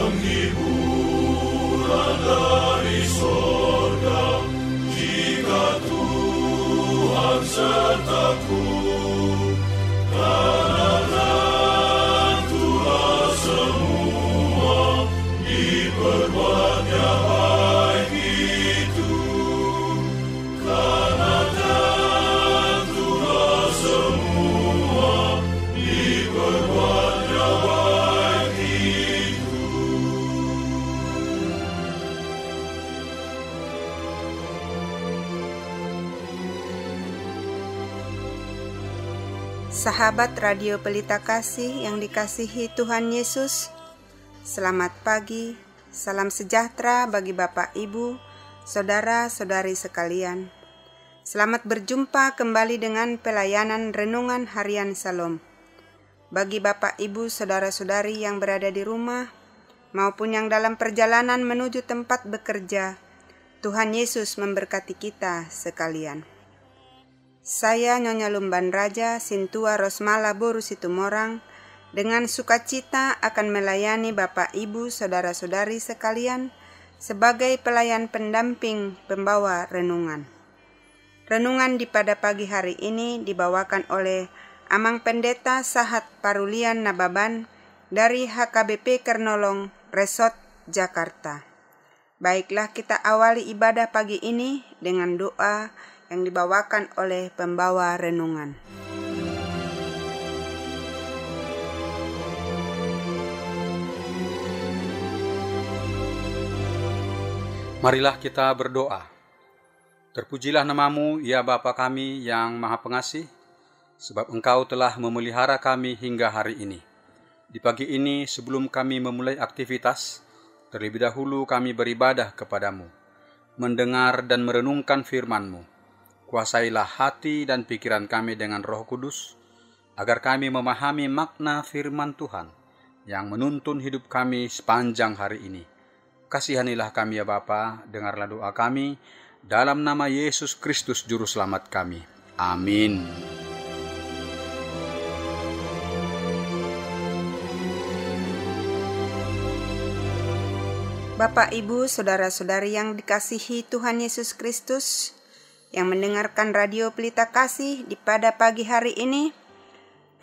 penghiburan dari sorga, jika Tuhan sertaku, karena Tuhan semua diperbuatnya baik itu, karena Tuhan semua diperbuatnya baik itu. Sahabat Radio Pelita Kasih yang dikasihi Tuhan Yesus, selamat pagi, salam sejahtera bagi Bapak, Ibu, saudara-saudari sekalian. Selamat berjumpa kembali dengan pelayanan Renungan Harian Salom. Bagi Bapak, Ibu, saudara-saudari yang berada di rumah, maupun yang dalam perjalanan menuju tempat bekerja, Tuhan Yesus memberkati kita sekalian. Saya Nyonya Lumban Raja Sintua Rosmala Boru Situmorang dengan sukacita akan melayani Bapak, Ibu, saudara-saudari sekalian sebagai pelayan pendamping pembawa renungan. Renungan di pada pagi hari ini dibawakan oleh Amang Pendeta Sahat Parulian Nababan dari HKBP Kernolong, Resort, Jakarta. Baiklah, kita awali ibadah pagi ini dengan doa yang dibawakan oleh pembawa renungan. Marilah kita berdoa. Terpujilah namamu, ya Bapa kami yang Maha Pengasih, sebab Engkau telah memelihara kami hingga hari ini. Di pagi ini, sebelum kami memulai aktivitas, terlebih dahulu kami beribadah kepadamu, mendengar dan merenungkan firman-Mu. Kuasailah hati dan pikiran kami dengan Roh Kudus, agar kami memahami makna firman Tuhan yang menuntun hidup kami sepanjang hari ini. Kasihanilah kami ya Bapa, dengarlah doa kami, dalam nama Yesus Kristus Juru Selamat kami. Amin. Bapak, Ibu, saudara-saudari yang dikasihi Tuhan Yesus Kristus, yang mendengarkan Radio Pelita Kasih di pada pagi hari ini,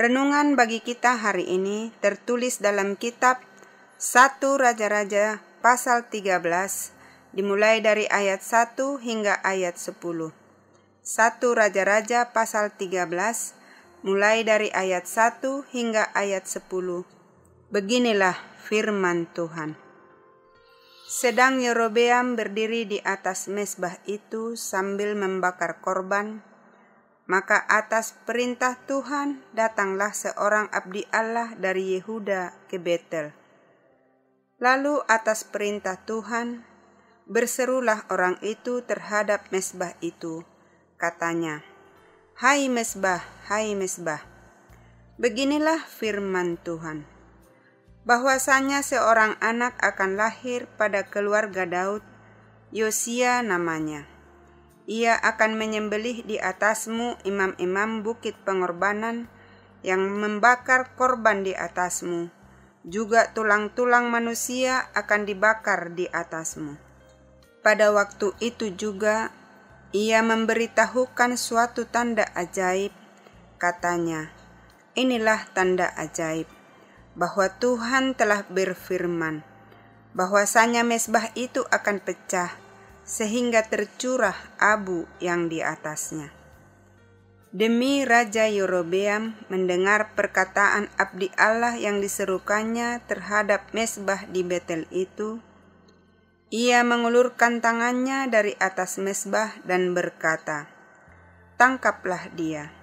renungan bagi kita hari ini tertulis dalam kitab 1 Raja-Raja pasal 13, dimulai dari ayat 1 hingga ayat 10. 1 Raja-Raja pasal 13, mulai dari ayat 1 hingga ayat 10. Beginilah firman Tuhan. Sedang Yerobeam berdiri di atas mezbah itu sambil membakar korban, maka atas perintah Tuhan datanglah seorang abdi Allah dari Yehuda ke Betel. Lalu atas perintah Tuhan, berserulah orang itu terhadap mezbah itu. Katanya, hai mezbah, beginilah firman Tuhan. Bahwasanya seorang anak akan lahir pada keluarga Daud, Yosia namanya. Ia akan menyembelih di atasmu imam-imam bukit pengorbanan yang membakar korban di atasmu. Juga tulang-tulang manusia akan dibakar di atasmu. Pada waktu itu juga, ia memberitahukan suatu tanda ajaib. Katanya, inilah tanda ajaib, bahwa Tuhan telah berfirman, bahwasanya mezbah itu akan pecah, sehingga tercurah abu yang di atasnya. Demi Raja Yerobeam mendengar perkataan abdi Allah yang diserukannya terhadap mezbah di Betel itu, ia mengulurkan tangannya dari atas mezbah dan berkata, tangkaplah dia.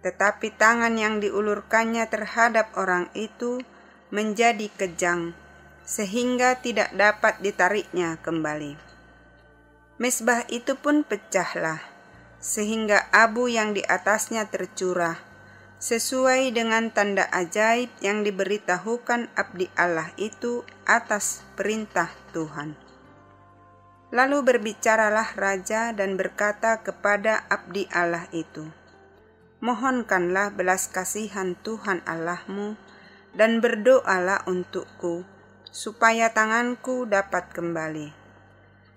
Tetapi tangan yang diulurkannya terhadap orang itu menjadi kejang, sehingga tidak dapat ditariknya kembali. Mezbah itu pun pecahlah, sehingga abu yang di atasnya tercurah, sesuai dengan tanda ajaib yang diberitahukan abdi Allah itu atas perintah Tuhan. Lalu berbicaralah raja dan berkata kepada abdi Allah itu, mohonkanlah belas kasihan Tuhan Allahmu dan berdoalah untukku, supaya tanganku dapat kembali.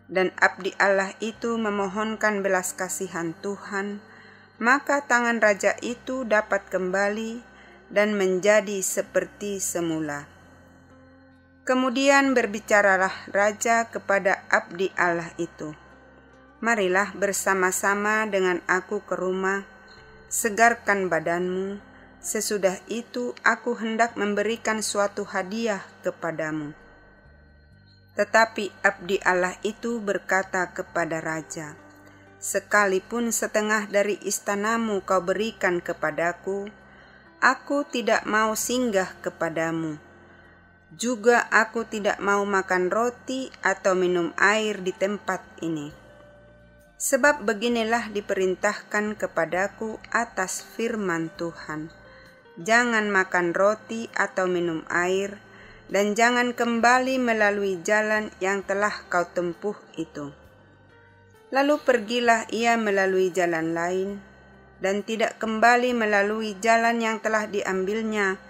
Dan abdi Allah itu memohonkan belas kasihan Tuhan, maka tangan raja itu dapat kembali dan menjadi seperti semula. Kemudian berbicaralah raja kepada abdi Allah itu, "Marilah bersama-sama dengan aku ke rumah, segarkan badanmu, sesudah itu aku hendak memberikan suatu hadiah kepadamu." Tetapi abdi Allah itu berkata kepada raja, "Sekalipun setengah dari istanamu kau berikan kepadaku, aku tidak mau singgah kepadamu. Juga aku tidak mau makan roti atau minum air di tempat ini. Sebab beginilah diperintahkan kepadaku atas firman Tuhan, jangan makan roti atau minum air, dan jangan kembali melalui jalan yang telah kau tempuh itu." Lalu pergilah ia melalui jalan lain, dan tidak kembali melalui jalan yang telah diambilnya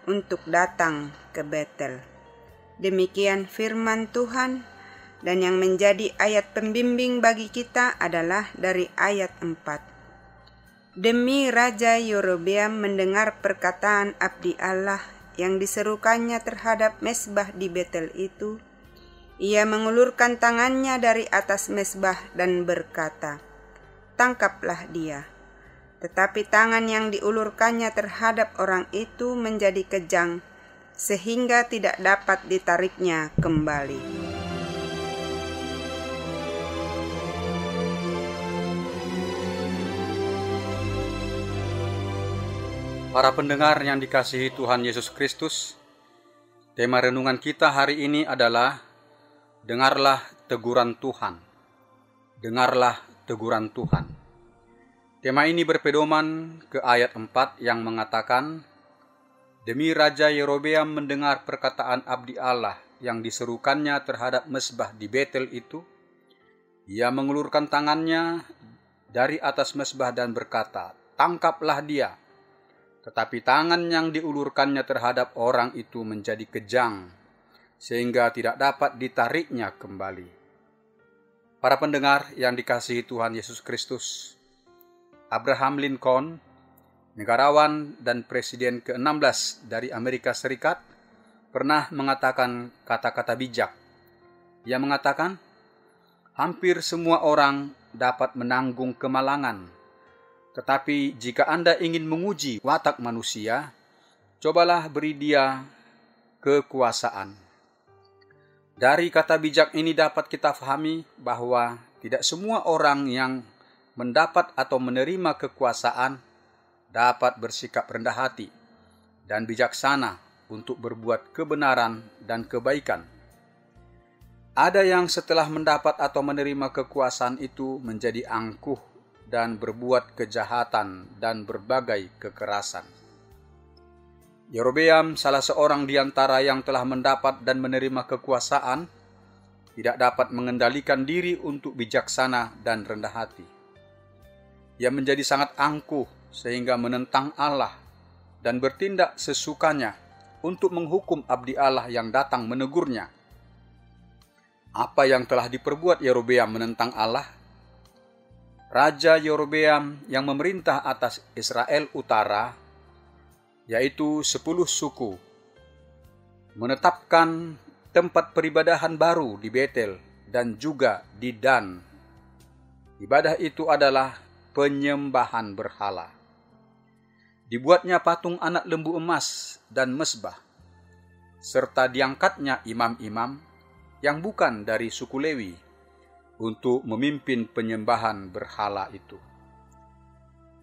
untuk datang ke Betel. Demikian firman Tuhan, dan yang menjadi ayat pembimbing bagi kita adalah dari ayat 4. Demi Raja Yerobeam mendengar perkataan abdi Allah yang diserukannya terhadap mezbah di Betel itu, ia mengulurkan tangannya dari atas mezbah dan berkata, "Tangkaplah dia." Tetapi tangan yang diulurkannya terhadap orang itu menjadi kejang, sehingga tidak dapat ditariknya kembali. Para pendengar yang dikasihi Tuhan Yesus Kristus, tema renungan kita hari ini adalah dengarlah teguran Tuhan. Dengarlah teguran Tuhan. Tema ini berpedoman ke ayat 4 yang mengatakan, demi Raja Yerobeam mendengar perkataan abdi Allah yang diserukannya terhadap mezbah di Betel itu, ia mengulurkan tangannya dari atas mezbah dan berkata, "Tangkaplah dia." Tetapi tangan yang diulurkannya terhadap orang itu menjadi kejang, sehingga tidak dapat ditariknya kembali. Para pendengar yang dikasihi Tuhan Yesus Kristus, Abraham Lincoln, negarawan dan presiden ke-16 dari Amerika Serikat, pernah mengatakan kata-kata bijak. Ia mengatakan, hampir semua orang dapat menanggung kemalangan. Tetapi jika Anda ingin menguji watak manusia, cobalah beri dia kekuasaan. Dari kata bijak ini dapat kita fahami bahwa tidak semua orang yang mendapat atau menerima kekuasaan dapat bersikap rendah hati dan bijaksana untuk berbuat kebenaran dan kebaikan. Ada yang setelah mendapat atau menerima kekuasaan itu menjadi angkuh dan berbuat kejahatan dan berbagai kekerasan. Yerobeam, salah seorang di antara yang telah mendapat dan menerima kekuasaan, tidak dapat mengendalikan diri untuk bijaksana dan rendah hati. Ia menjadi sangat angkuh sehingga menentang Allah dan bertindak sesukanya untuk menghukum abdi Allah yang datang menegurnya. Apa yang telah diperbuat Yerobeam menentang Allah? Raja Yerobeam yang memerintah atas Israel Utara, yaitu 10 suku, menetapkan tempat peribadahan baru di Betel dan juga di Dan. Ibadah itu adalah penyembahan berhala. Dibuatnya patung anak lembu emas dan mezbah, serta diangkatnya imam-imam yang bukan dari suku Lewi untuk memimpin penyembahan berhala itu.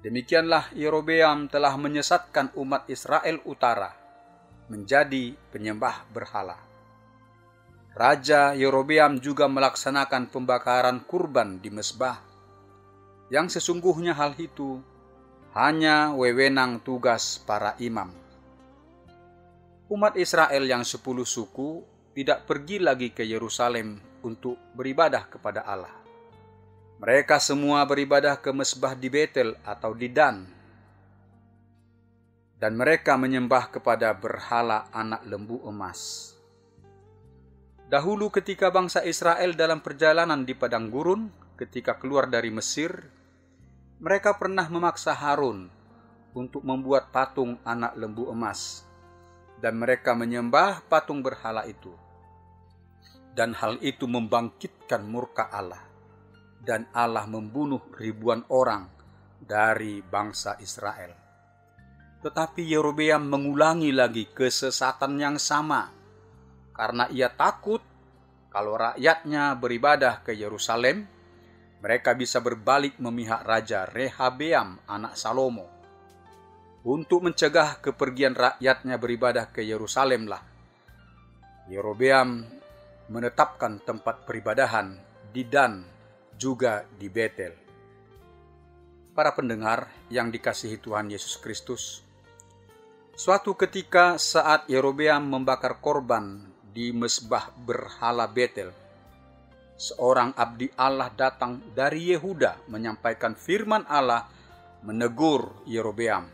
Demikianlah Yerobeam telah menyesatkan umat Israel Utara menjadi penyembah berhala. Raja Yerobeam juga melaksanakan pembakaran kurban di mezbah, yang sesungguhnya hal itu hanya wewenang tugas para imam. Umat Israel yang 10 suku tidak pergi lagi ke Yerusalem untuk beribadah kepada Allah. Mereka semua beribadah ke mezbah di Betel atau di Dan. Dan mereka menyembah kepada berhala anak lembu emas. Dahulu ketika bangsa Israel dalam perjalanan di padang gurun, ketika keluar dari Mesir, mereka pernah memaksa Harun untuk membuat patung anak lembu emas, dan mereka menyembah patung berhala itu. Dan hal itu membangkitkan murka Allah, dan Allah membunuh ribuan orang dari bangsa Israel. Tetapi Yerobeam mengulangi lagi kesesatan yang sama, karena ia takut kalau rakyatnya beribadah ke Yerusalem, mereka bisa berbalik memihak Raja Rehabeam anak Salomo. Untuk mencegah kepergian rakyatnya beribadah ke Yerusalemlah, Yerobeam menetapkan tempat peribadahan di Dan, juga di Betel. Para pendengar yang dikasihi Tuhan Yesus Kristus, suatu ketika saat Yerobeam membakar korban di mezbah berhala Betel, seorang abdi Allah datang dari Yehuda menyampaikan firman Allah menegur Yerobeam.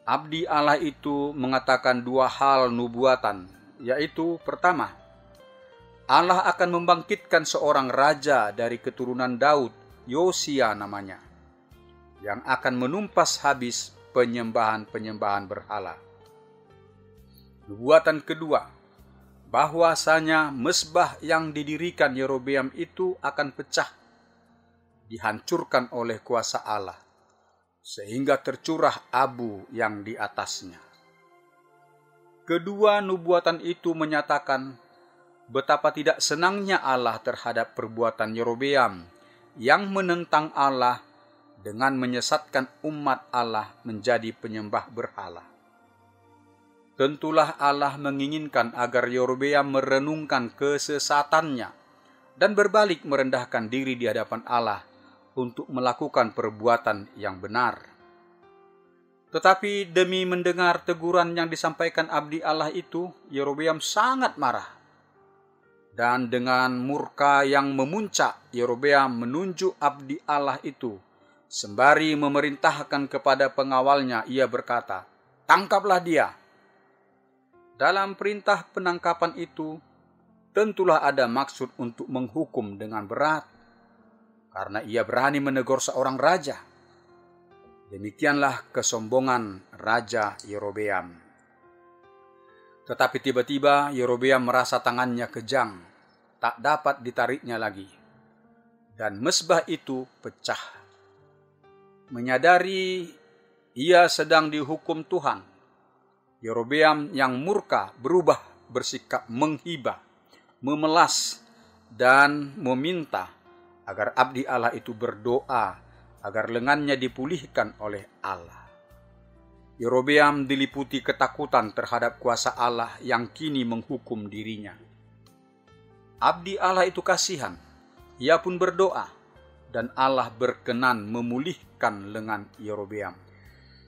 Abdi Allah itu mengatakan dua hal nubuatan, yaitu pertama, Allah akan membangkitkan seorang raja dari keturunan Daud, Yosia namanya, yang akan menumpas habis penyembahan-penyembahan berhala. Nubuatan kedua, bahwasanya mezbah yang didirikan Yerobeam itu akan pecah, dihancurkan oleh kuasa Allah, sehingga tercurah abu yang di atasnya. Kedua nubuatan itu menyatakan betapa tidak senangnya Allah terhadap perbuatan Yerobeam yang menentang Allah dengan menyesatkan umat Allah menjadi penyembah berhala. Tentulah Allah menginginkan agar Yerobeam merenungkan kesesatannya dan berbalik merendahkan diri di hadapan Allah untuk melakukan perbuatan yang benar. Tetapi demi mendengar teguran yang disampaikan abdi Allah itu, Yerobeam sangat marah. Dan dengan murka yang memuncak, Yerobeam menunjuk abdi Allah itu. Sembari memerintahkan kepada pengawalnya, ia berkata, "Tangkaplah dia." Dalam perintah penangkapan itu, tentulah ada maksud untuk menghukum dengan berat, karena ia berani menegur seorang raja. Demikianlah kesombongan Raja Yerobeam. Tetapi tiba-tiba Yerobeam merasa tangannya kejang, tak dapat ditariknya lagi, dan mezbah itu pecah. Menyadari ia sedang dihukum Tuhan, Yerobeam yang murka berubah bersikap menghibah, memelas, dan meminta agar abdi Allah itu berdoa agar lengannya dipulihkan oleh Allah. Yerobeam diliputi ketakutan terhadap kuasa Allah yang kini menghukum dirinya. Abdi Allah itu kasihan, ia pun berdoa, dan Allah berkenan memulihkan lengan Yerobeam.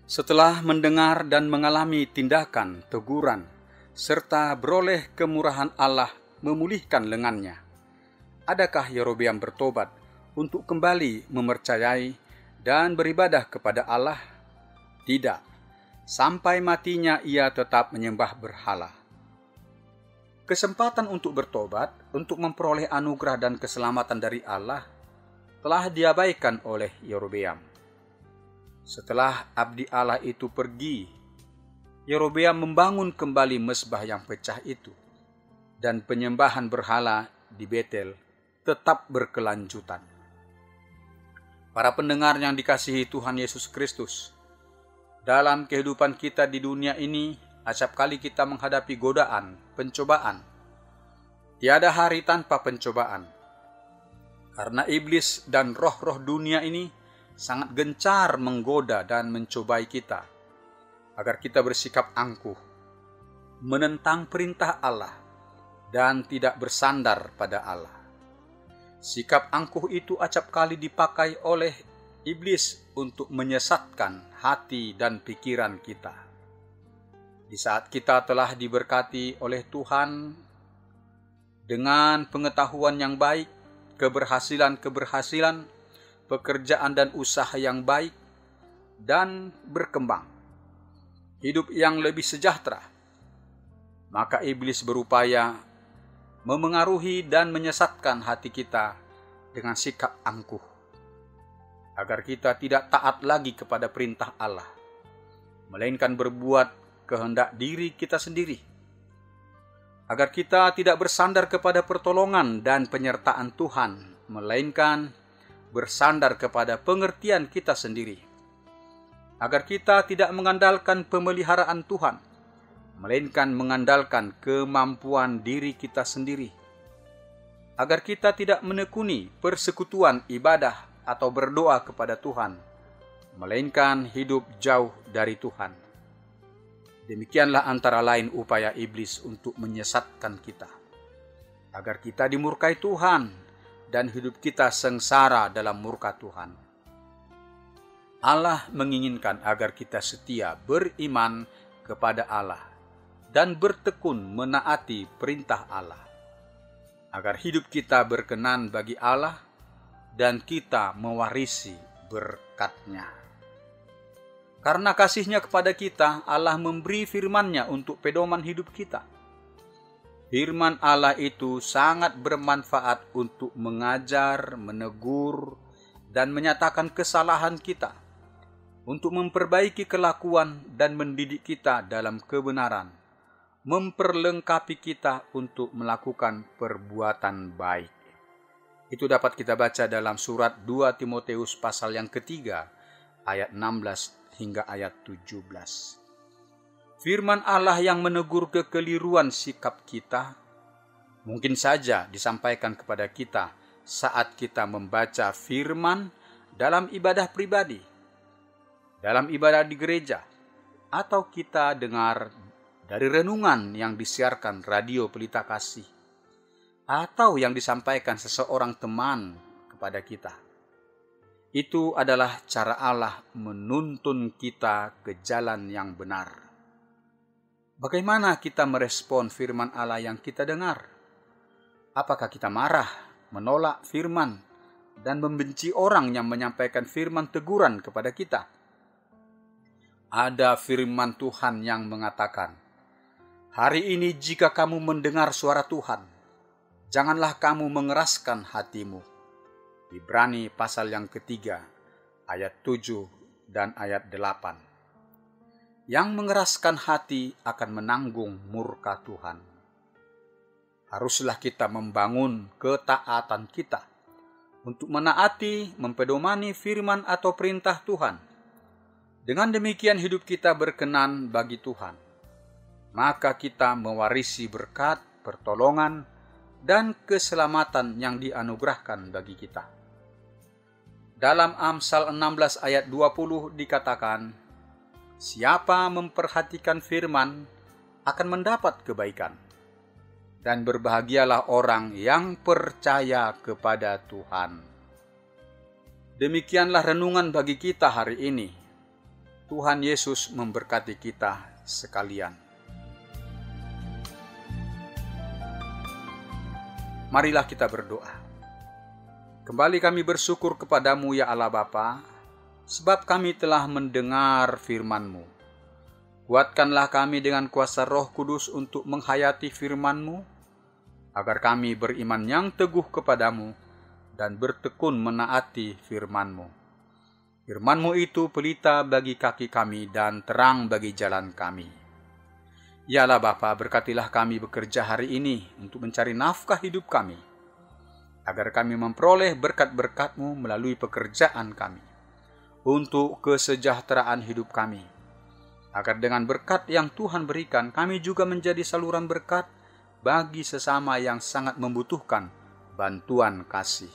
Setelah mendengar dan mengalami tindakan, teguran, serta beroleh kemurahan Allah memulihkan lengannya, adakah Yerobeam bertobat untuk kembali mempercayai dan beribadah kepada Allah? Tidak. Sampai matinya ia tetap menyembah berhala. Kesempatan untuk bertobat, untuk memperoleh anugerah dan keselamatan dari Allah, telah diabaikan oleh Yerobeam. Setelah abdi Allah itu pergi, Yerobeam membangun kembali mezbah yang pecah itu, dan penyembahan berhala di Betel tetap berkelanjutan. Para pendengar yang dikasihi Tuhan Yesus Kristus, dalam kehidupan kita di dunia ini, acap kali kita menghadapi godaan, pencobaan. Tiada hari tanpa pencobaan. Karena iblis dan roh-roh dunia ini sangat gencar menggoda dan mencobai kita, agar kita bersikap angkuh, menentang perintah Allah, dan tidak bersandar pada Allah. Sikap angkuh itu acap kali dipakai oleh iblis untuk menyesatkan hati dan pikiran kita. Di saat kita telah diberkati oleh Tuhan dengan pengetahuan yang baik, keberhasilan, pekerjaan dan usaha yang baik, dan berkembang, hidup yang lebih sejahtera, maka iblis berupaya memengaruhi dan menyesatkan hati kita dengan sikap angkuh, agar kita tidak taat lagi kepada perintah Allah, melainkan berbuat kehendak diri kita sendiri, agar kita tidak bersandar kepada pertolongan dan penyertaan Tuhan, melainkan bersandar kepada pengertian kita sendiri, agar kita tidak mengandalkan pemeliharaan Tuhan, melainkan mengandalkan kemampuan diri kita sendiri, agar kita tidak menekuni persekutuan ibadah atau berdoa kepada Tuhan, melainkan hidup jauh dari Tuhan. Demikianlah antara lain upaya iblis untuk menyesatkan kita, agar kita dimurkai Tuhan dan hidup kita sengsara dalam murka Tuhan. Allah menginginkan agar kita setia beriman kepada Allah dan bertekun menaati perintah Allah, agar hidup kita berkenan bagi Allah dan kita mewarisi berkat-Nya. Karena kasih-Nya kepada kita, Allah memberi firman-Nya untuk pedoman hidup kita. Firman Allah itu sangat bermanfaat untuk mengajar, menegur, dan menyatakan kesalahan kita, untuk memperbaiki kelakuan dan mendidik kita dalam kebenaran, memperlengkapi kita untuk melakukan perbuatan baik. Itu dapat kita baca dalam surat 2 Timoteus pasal yang ketiga, ayat 16 hingga ayat 17. Firman Allah yang menegur kekeliruan sikap kita mungkin saja disampaikan kepada kita saat kita membaca firman dalam ibadah pribadi, dalam ibadah di gereja, atau kita dengar dari renungan yang disiarkan Radio Pelita Kasih, atau yang disampaikan seseorang teman kepada kita. Itu adalah cara Allah menuntun kita ke jalan yang benar. Bagaimana kita merespon firman Allah yang kita dengar? Apakah kita marah, menolak firman, dan membenci orang yang menyampaikan firman teguran kepada kita? Ada firman Tuhan yang mengatakan, "Hari ini jika kamu mendengar suara Tuhan, janganlah kamu mengeraskan hatimu." Ibrani pasal yang ketiga, ayat 7 dan ayat 8. Yang mengeraskan hati akan menanggung murka Tuhan. Haruslah kita membangun ketaatan kita untuk menaati, mempedomani firman atau perintah Tuhan. Dengan demikian hidup kita berkenan bagi Tuhan. Maka kita mewarisi berkat, pertolongan, dan keselamatan yang dianugerahkan bagi kita. Dalam Amsal 16 ayat 20 dikatakan, "Siapa memperhatikan firman akan mendapat kebaikan, dan berbahagialah orang yang percaya kepada Tuhan." Demikianlah renungan bagi kita hari ini. Tuhan Yesus memberkati kita sekalian. Marilah kita berdoa. Kembali kami bersyukur kepadamu ya Allah Bapa, sebab kami telah mendengar firman-Mu. Kuatkanlah kami dengan kuasa Roh Kudus untuk menghayati firman-Mu, agar kami beriman yang teguh kepadamu dan bertekun menaati firman-Mu. Firman-Mu itu pelita bagi kaki kami dan terang bagi jalan kami. Ya Allah Bapa, berkatilah kami bekerja hari ini untuk mencari nafkah hidup kami, agar kami memperoleh berkat-berkat-Mu melalui pekerjaan kami, untuk kesejahteraan hidup kami, agar dengan berkat yang Tuhan berikan, kami juga menjadi saluran berkat bagi sesama yang sangat membutuhkan bantuan kasih.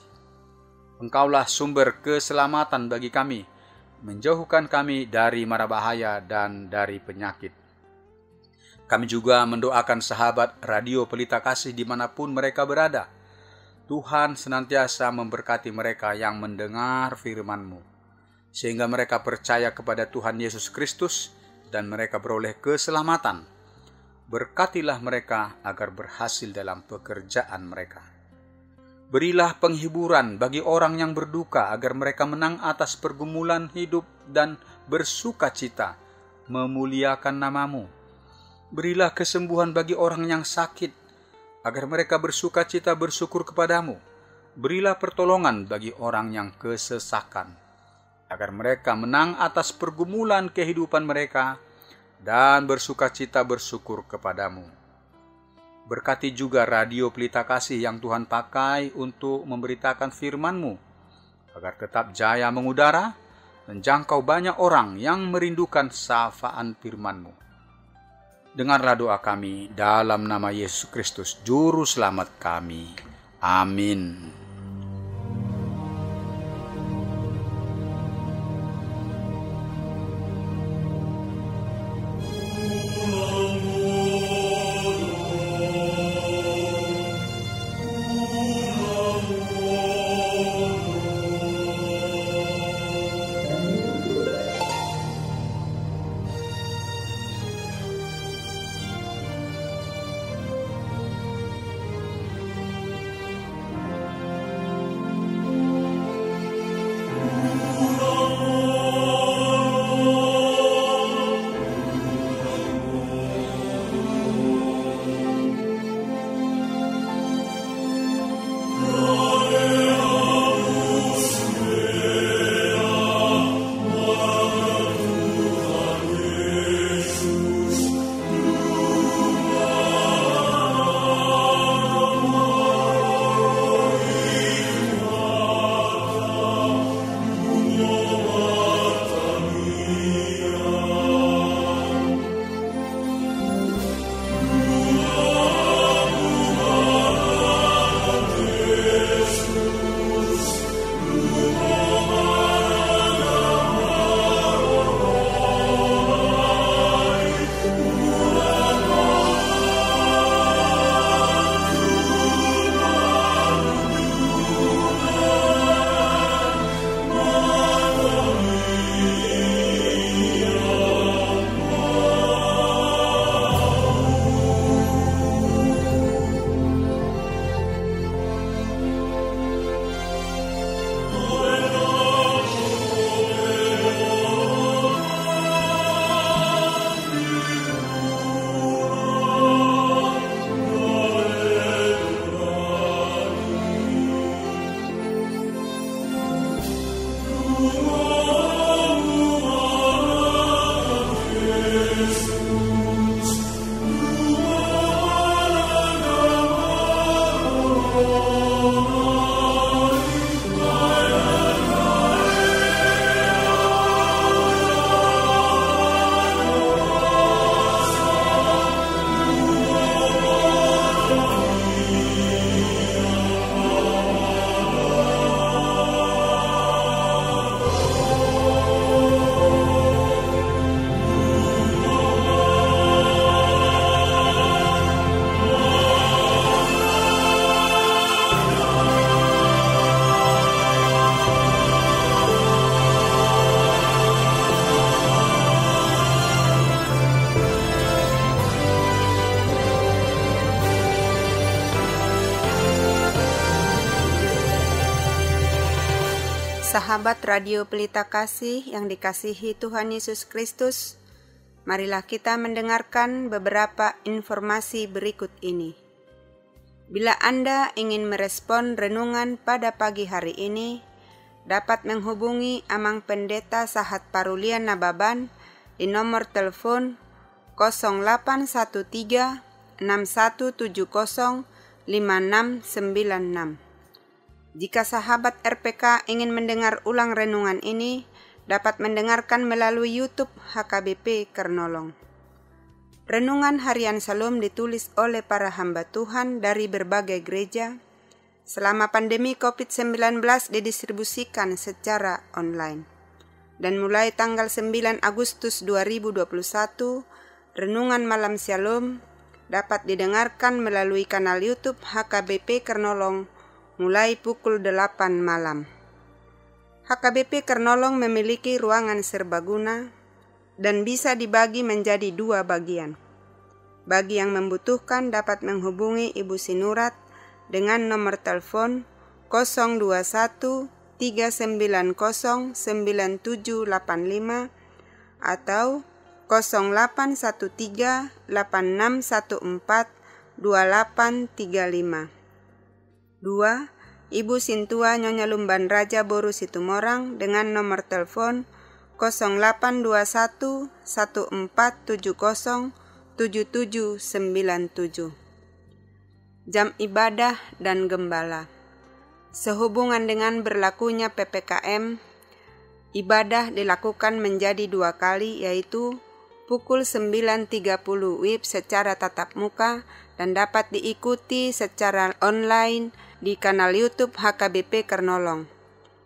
Engkaulah sumber keselamatan bagi kami, menjauhkan kami dari mara bahaya dan dari penyakit. Kami juga mendoakan sahabat Radio Pelita Kasih dimanapun mereka berada. Tuhan senantiasa memberkati mereka yang mendengar firman-Mu, sehingga mereka percaya kepada Tuhan Yesus Kristus dan mereka beroleh keselamatan. Berkatilah mereka agar berhasil dalam pekerjaan mereka. Berilah penghiburan bagi orang yang berduka agar mereka menang atas pergumulan hidup dan bersuka cita, memuliakan nama-Mu. Berilah kesembuhan bagi orang yang sakit, agar mereka bersuka cita bersyukur kepadamu. Berilah pertolongan bagi orang yang kesesakan, agar mereka menang atas pergumulan kehidupan mereka dan bersuka cita bersyukur kepadamu. Berkati juga radio Pelita Kasih yang Tuhan pakai untuk memberitakan firman-Mu, agar tetap jaya mengudara, menjangkau banyak orang yang merindukan sapaan firman-Mu. Dengarlah doa kami dalam nama Yesus Kristus, Juru Selamat kami. Amin. Sahabat Radio Pelita Kasih yang dikasihi Tuhan Yesus Kristus, marilah kita mendengarkan beberapa informasi berikut ini. Bila Anda ingin merespon renungan pada pagi hari ini, dapat menghubungi Amang Pendeta Sahat Parulian Nababan di nomor telepon 0813 6170 5696. Jika sahabat RPK ingin mendengar ulang renungan ini, dapat mendengarkan melalui YouTube HKBP Kernolong. Renungan Harian Shalom ditulis oleh para hamba Tuhan dari berbagai gereja. Selama pandemi COVID-19 didistribusikan secara online. Dan mulai tanggal 9 Agustus 2021, Renungan Malam Shalom dapat didengarkan melalui kanal YouTube HKBP Kernolong mulai pukul 8 malam. HKBP Kernolong memiliki ruangan serbaguna dan bisa dibagi menjadi 2 bagian. Bagi yang membutuhkan dapat menghubungi Ibu Sinurat dengan nomor telepon 021 390 9785 atau 0813 8614 2835. 2. Ibu Sintua Nyonya Lumban Raja Boru Situmorang dengan nomor telepon 0821 1470 7797. Jam ibadah dan gembala. Sehubungan dengan berlakunya PPKM, ibadah dilakukan menjadi 2 kali, yaitu pukul 9.30 WIB secara tatap muka dan dapat diikuti secara online di kanal YouTube HKBP Kernolong.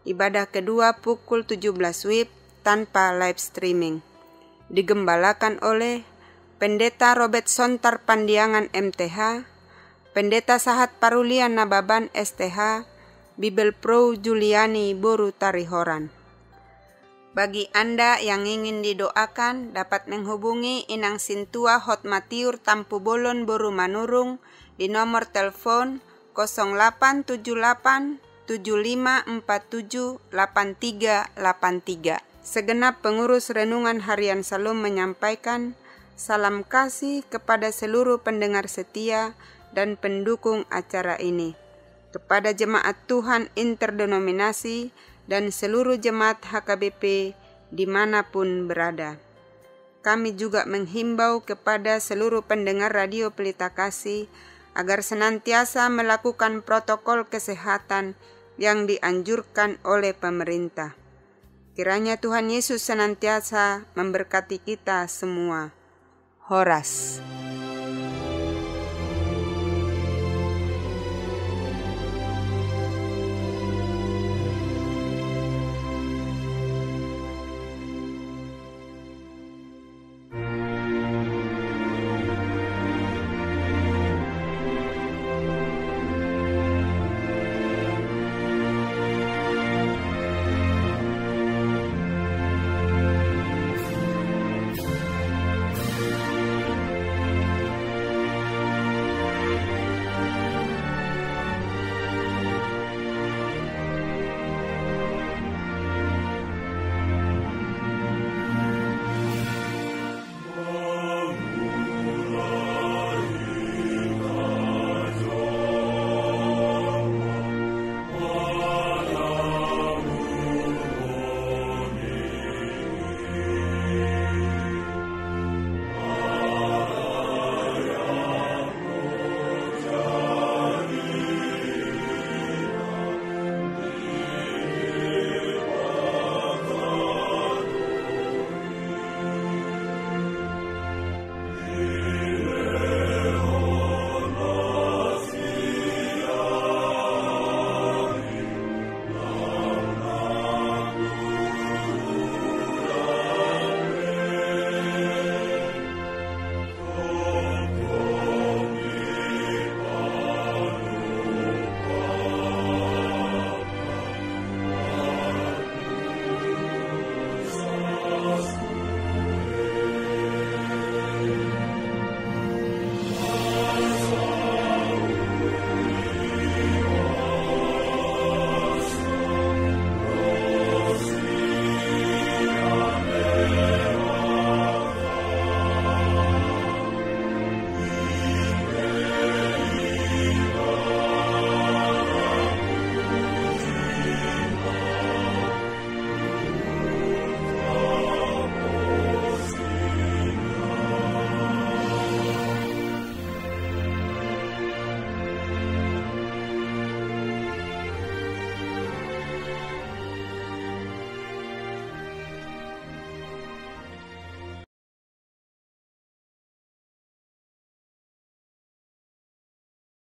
Ibadah kedua pukul 17 WIB tanpa live streaming. Digembalakan oleh Pendeta Robert Sontar Pandiangan MTH, Pendeta Sahat Parulian Nababan STH, Bibel Pro Juliani Boru Tarihoran. Bagi Anda yang ingin didoakan dapat menghubungi Inang Sintua Hotmatiur Tampu Bolon Boru Manurung di nomor telepon 0878 7547 8383. Segenap pengurus Renungan Harian Salom menyampaikan salam kasih kepada seluruh pendengar setia dan pendukung acara ini, kepada jemaat Tuhan interdenominasi dan seluruh jemaat HKBP dimanapun berada. Kami juga menghimbau kepada seluruh pendengar Radio Pelita Kasih agar senantiasa melakukan protokol kesehatan yang dianjurkan oleh pemerintah. Kiranya Tuhan Yesus senantiasa memberkati kita semua. Horas.